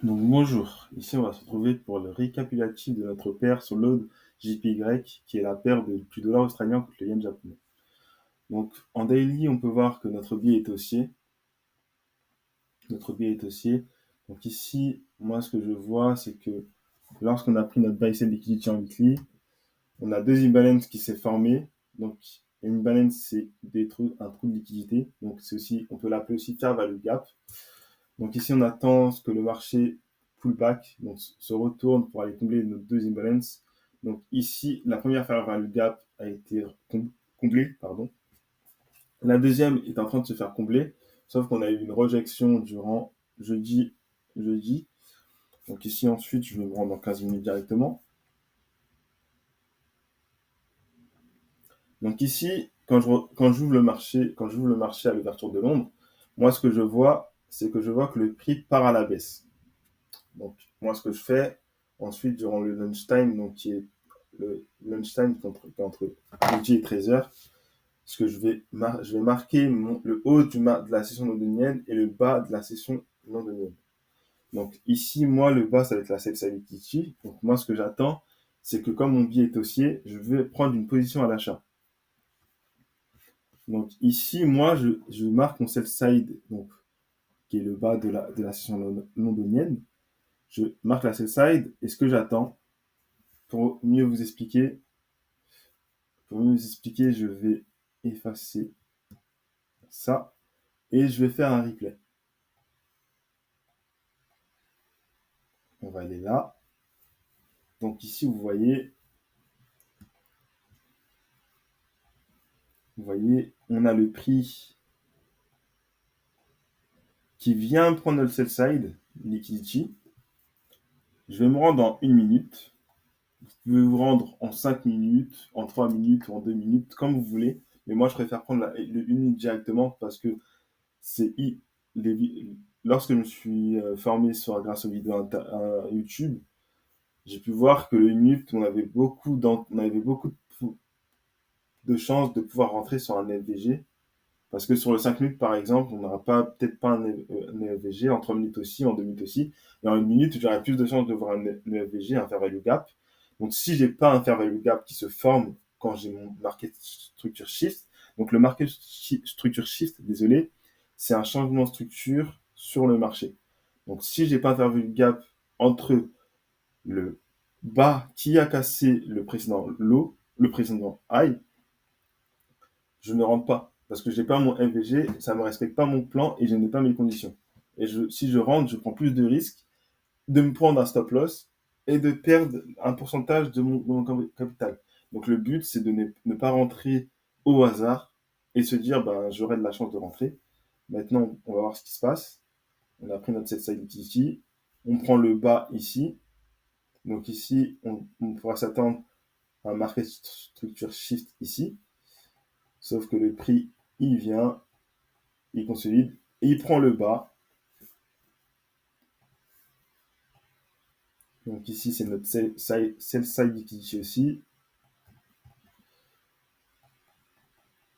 Donc bonjour, ici on va se retrouver pour le récapitulatif de notre paire sur l'ode JPY, qui est la paire du dollar australien contre le yen japonais. Donc en daily, on peut voir que notre biais est haussier. Notre biais est haussier. Donc ici, moi ce que je vois, c'est que lorsqu'on a pris notre buy sell liquidity en weekly, on a deux imbalance qui s'est formé. Donc une imbalance, c'est un trou de liquidité. Donc c'est aussi, on peut l'appeler aussi fair value gap. Donc ici, on attend que le marché pullback, donc se retourne pour aller combler nos deux imbalances. Donc ici, la première fair value gap a été comblée, pardon. La deuxième est en train de se faire combler, sauf qu'on a eu une rejection durant jeudi. Donc ici, ensuite, je vais me rendre dans 15 minutes directement. Donc ici, quand j'ouvre le marché à l'ouverture de Londres, moi, ce que je vois, c'est que je vois que le prix part à la baisse. Donc, moi, ce que je fais, ensuite, durant le lunchtime, donc qui est le lunchtime qui est entre midi et 13h, ce que je vais marquer le haut de la session londonienne et le bas de la session londonienne. Donc, ici, moi, le bas, ça va être la sell side liquidity. Donc, moi, ce que j'attends, c'est que comme mon billet est haussier, je vais prendre une position à l'achat. Donc, ici, moi, je marque mon sell side, donc, qui est le bas de la session londonienne. Je marque la sell side et ce que j'attends, pour mieux vous expliquer, je vais effacer ça et je vais faire un replay. On va aller là. Donc ici, vous voyez, on a le prix qui vient prendre le sell side, liquidity. Je vais me rendre en 1 minute. Vous pouvez vous rendre en 5 minutes, en 3 minutes ou en 2 minutes, comme vous voulez. Mais moi, je préfère prendre le 1 minute directement parce que c'est lorsque je me suis formé grâce aux vidéos YouTube, j'ai pu voir que le 1 minute, on avait beaucoup de chances de pouvoir rentrer sur un LVG. Parce que sur le 5 minutes, par exemple, on n'aura peut-être pas un LVG, en 3 minutes aussi, en 2 minutes aussi. Et en 1 minute, j'aurai plus de chances de voir un LVG, un fair value gap. Donc, si j'ai pas un fair value gap qui se forme quand j'ai mon market structure shift, donc le market structure shift, désolé, c'est un changement de structure sur le marché. Donc, si j'ai pas un fair value gap entre le bas qui a cassé le précédent low, le précédent high, je ne rentre pas. Parce que je n'ai pas mon MVG, ça ne me respecte pas mon plan et je n'ai pas mes conditions. Et si je rentre, je prends plus de risques de me prendre un stop loss et de perdre un pourcentage de mon capital. Donc le but, c'est de ne pas rentrer au hasard et se dire, ben, j'aurai de la chance de rentrer. Maintenant, on va voir ce qui se passe. On a pris notre set side ici. On prend le bas ici. Donc ici, on pourra s'attendre à un market structure shift ici. Sauf que le prix, il vient, il consolide et il prend le bas. Donc ici, c'est notre sell side liquidity aussi.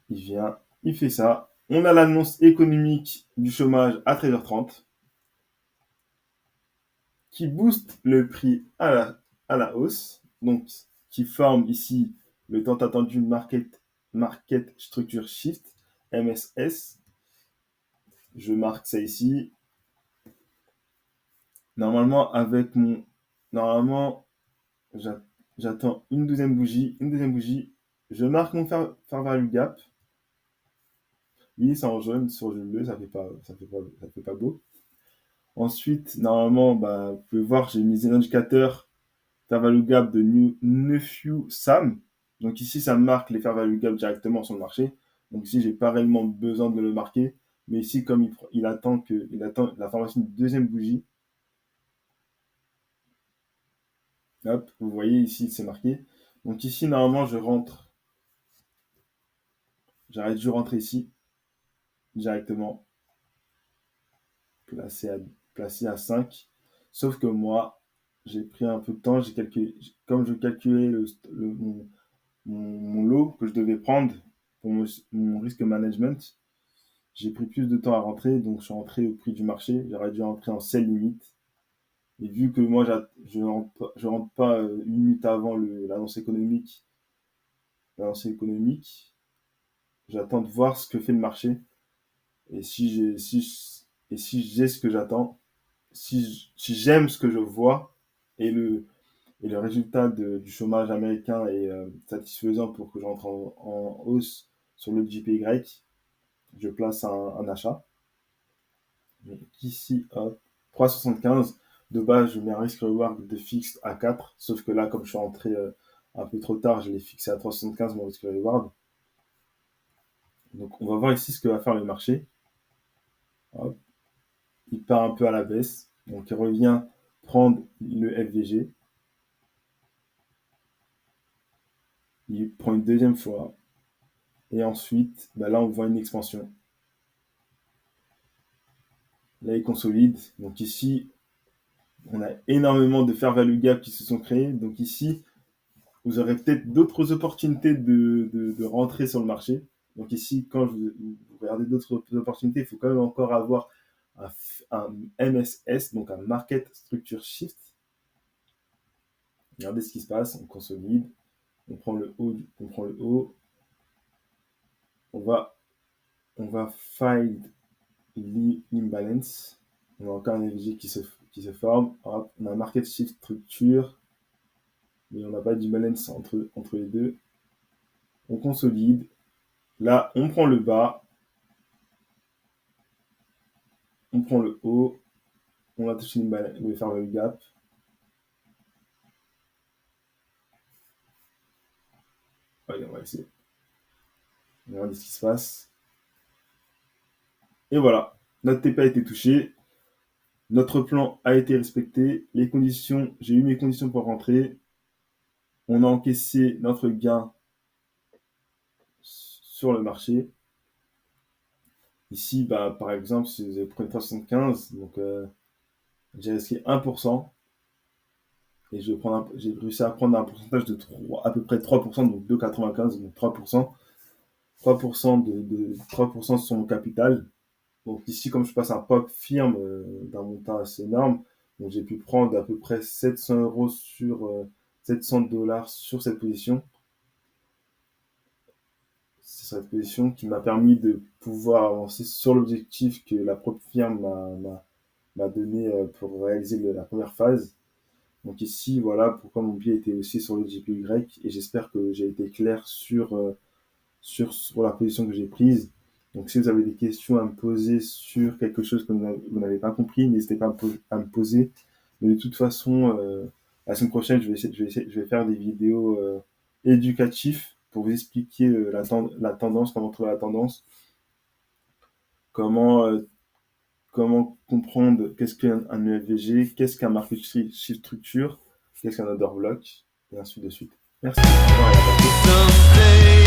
Il vient, il fait ça. On a l'annonce économique du chômage à 13h30 qui booste le prix à la hausse. Donc, qui forme ici le tant attendu market Structure Shift, MSS. Je marque ça ici. Normalement, Normalement, j'attends une deuxième bougie. Je marque mon fair value gap. Oui, c'est en jaune sur le bleu, ça fait pas beau. Ensuite, normalement, bah, vous pouvez voir, j'ai mis un indicateur fair value gap de Nephew Sam. Donc ici, ça marque les fair value gap directement sur le marché. Donc ici, j'ai pas réellement besoin de le marquer. Mais ici, comme il attend la formation d'une deuxième bougie, hop, vous voyez ici, c'est marqué. Donc ici, normalement, j'aurais dû rentrer ici directement, placé à, placé à 5. Sauf que moi, j'ai pris un peu de temps, comme je calculais mon lot que je devais prendre pour mon risque management, j'ai pris plus de temps à rentrer, donc je suis rentré au prix du marché. J'aurais dû rentrer en sell limite. Et vu que moi, je rentre pas 1 minute avant l'annonce économique, j'attends de voir ce que fait le marché. Et si j'ai ce que j'attends, si j'aime ce que je vois et le résultat du chômage américain est satisfaisant pour que je rentre en hausse sur le JPY, je place un achat. Donc ici, hop, 3,75. De base, je mets un risk reward de fixe à 4. Sauf que là, comme je suis rentré un peu trop tard, je l'ai fixé à 3,75 mon risk reward. Donc on va voir ici ce que va faire le marché. Hop, il part un peu à la baisse. Donc il revient prendre le FVG. Il prend une deuxième fois. Et ensuite, bah là, on voit une expansion. Là, il consolide. Donc ici, on a énormément de fair value gap qui se sont créés. Donc ici, vous aurez peut-être d'autres opportunités de rentrer sur le marché. Donc ici, quand vous regardez d'autres opportunités, il faut quand même encore avoir un MSS, donc un Market Structure Shift. Regardez ce qui se passe, on consolide, on prend le haut, on va find l'imbalance. On a encore un FG qui se forme. Hop, on a un Market Shift Structure, mais on n'a pas d'imbalance entre les deux. On consolide. Là, on prend le bas, on prend le haut, on va toucher le fair value gap. Allez, on va essayer. On va regarder ce qui se passe. Et voilà, notre TP a été touché. Notre plan a été respecté. J'ai eu mes conditions pour rentrer. On a encaissé notre gain sur le marché. Ici, bah, par exemple, si vous avez pris 375, donc j'ai risqué 1%. Et j'ai réussi à prendre un pourcentage de à peu près 3%, donc 2,95, donc 3%. 3% sur mon capital. Donc ici, comme je passe un pop firme d'un montant assez énorme, donc j'ai pu prendre à peu près 700 euros sur 700 dollars sur cette position. C'est cette position qui m'a permis de pouvoir avancer sur l'objectif que la propre firme m'a donné pour réaliser la première phase. Donc ici, voilà pourquoi mon biais était aussi sur le JPY et j'espère que j'ai été clair sur la position que j'ai prise. Donc si vous avez des questions à me poser sur quelque chose que vous n'avez pas compris, n'hésitez pas à me poser. Mais de toute façon, la semaine prochaine, je vais faire des vidéos éducatives pour vous expliquer la tendance, comment trouver la tendance, comment, comment comprendre qu'est-ce qu'un EFVG, qu'est-ce qu'un market shift structure, qu'est-ce qu'un order block, et ainsi de suite. Merci. Au revoir et à bientôt.